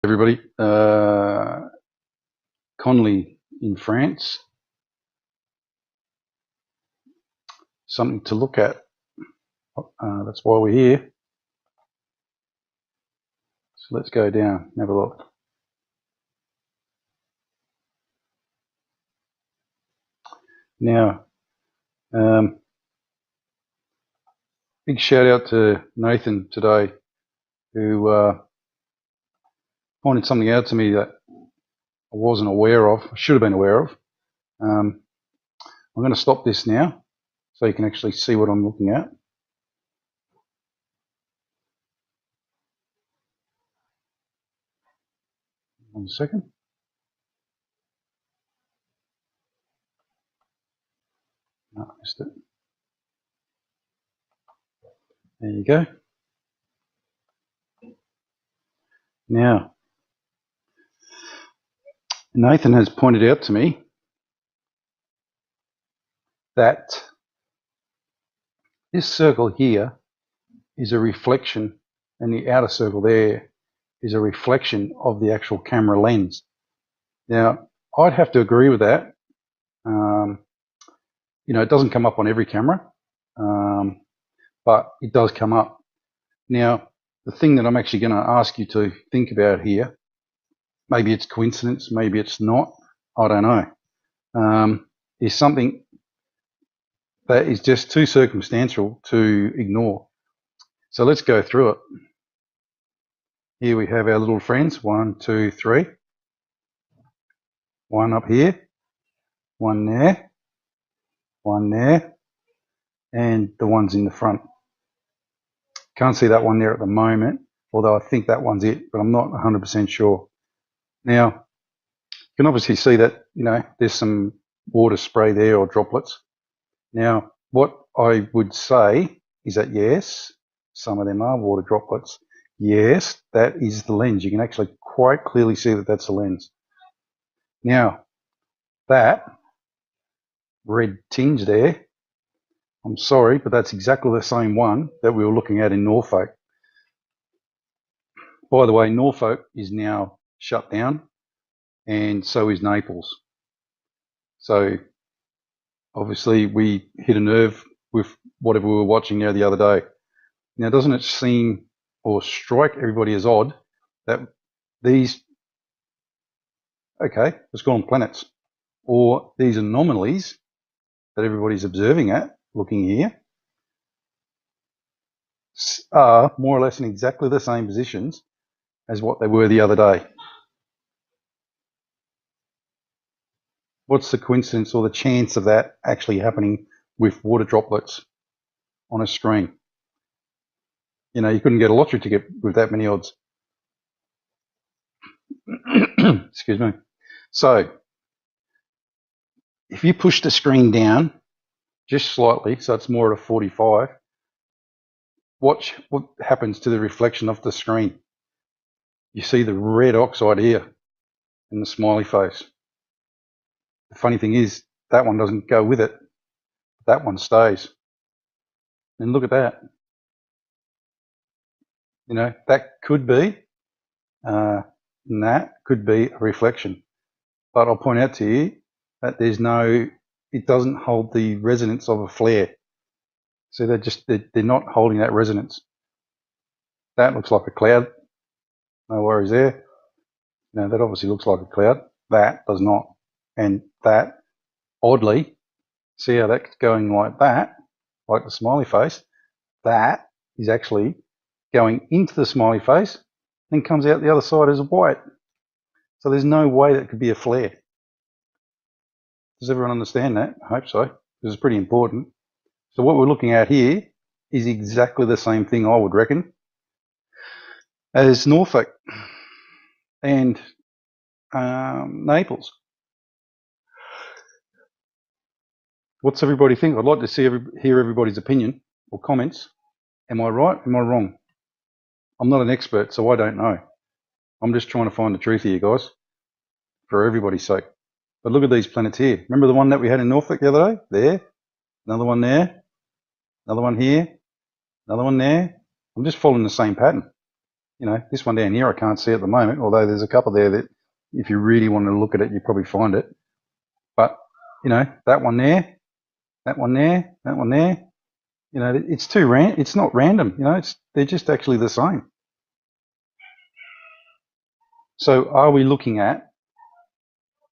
Everybody, Conlie in France, something to look at. That's why we're here. So let's go down and have a look. Now, big shout out to Nathan today, who pointed something out to me that I wasn't aware of, I should have been aware of. I'm going to stop this now so you can actually see what I'm looking at. One second. No, I missed it. There you go. Now, Nathan has pointed out to me that this circle here is a reflection, and the outer circle there is a reflection of the actual camera lens. Now, I'd have to agree with that. It doesn't come up on every camera, but it does come up. Now, the thing that I'm actually going to ask you to think about here, maybe it's coincidence, maybe it's not, I don't know, is something that is just too circumstantial to ignore. So let's go through it. Here we have our little friends, 1, 2, 3. One up here, one there, and the ones in the front. Can't see that one there at the moment, although I think that one's it, but I'm not 100% sure. Now, you can obviously see that, there's some water spray there or droplets. Now, what I would say is that yes, some of them are water droplets. Yes, that is the lens. You can actually quite clearly see that that's the lens. Now, that red tinge there, I'm sorry, but that's exactly the same one that we were looking at in Norfolk. By the way, Norfolk is now shut down, and so is Naples. So obviously we hit a nerve with whatever we were watching there the other day. Now, doesn't it seem or strike everybody as odd that these, okay, let's call them planets, or these anomalies that everybody's observing at, looking here, are more or less in exactly the same positions as what they were the other day? What's the coincidence or the chance of that actually happening with water droplets on a screen? You couldn't get a lottery ticket with that many odds. Excuse me. So if you push the screen down just slightly, so it's more at a 45, watch what happens to the reflection of the screen. You see the red oxide here in the smiley face. The funny thing is, that one doesn't go with it. That one stays. And look at that. That could be, and that could be a reflection. But I'll point out to you that it doesn't hold the resonance of a flare. So they're not holding that resonance. That looks like a cloud. No worries there. That obviously looks like a cloud. That does not. And that, oddly, see how that's going like that, like the smiley face? That is actually going into the smiley face, then comes out the other side as white. So there's no way that could be a flare. Does everyone understand that? I hope so, because it's pretty important. So what we're looking at here is exactly the same thing, I would reckon, as Norfolk and Naples. What's everybody think? I'd like to hear everybody's opinion or comments. Am I right? Am I wrong? I'm not an expert, so I don't know. I'm just trying to find the truth here, guys, for everybody's sake. But look at these planets here. Remember the one that we had in Norfolk the other day? There. Another one there. Another one here. Another one there. I'm just following the same pattern. You know, this one down here I can't see at the moment, although there's a couple there that if you really want to look at it, you probably find it. But, you know, that one there, that one there, that one there, you know, it's not random, you know, they're just actually the same. So are we looking at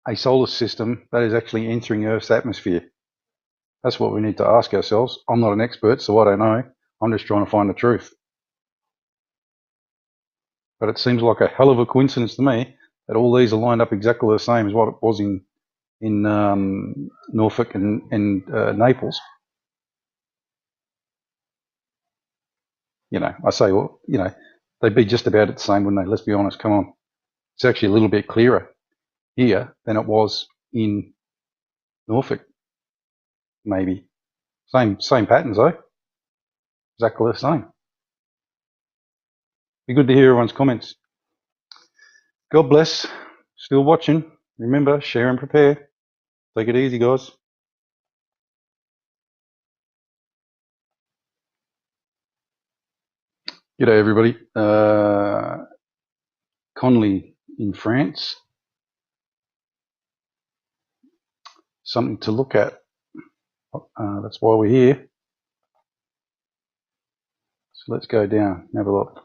a solar system that is actually entering Earth's atmosphere? That's what we need to ask ourselves. I'm not an expert, so I don't know. I'm just trying to find the truth. But it seems like a hell of a coincidence to me that all these are lined up exactly the same as what it was in Norfolk and Naples. You know, I say, well, you know, they'd be just about the same, wouldn't they? Let's be honest. Come on. It's actually a little bit clearer here than it was in Norfolk. Maybe. Same patterns though. Exactly the same. Be good to hear everyone's comments. God bless. Still watching. Remember, share and prepare. Take it easy, guys. G'day, everybody. Conlie in France. Something to look at. That's why we're here. So let's go down and have a look.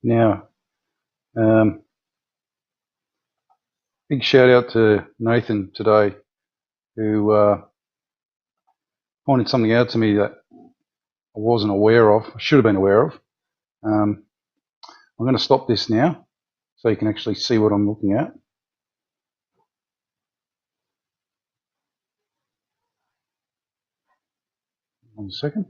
Now, big shout out to Nathan today, who pointed something out to me that I wasn't aware of, I should have been aware of. I'm going to stop this now so you can actually see what I'm looking at. 1 second.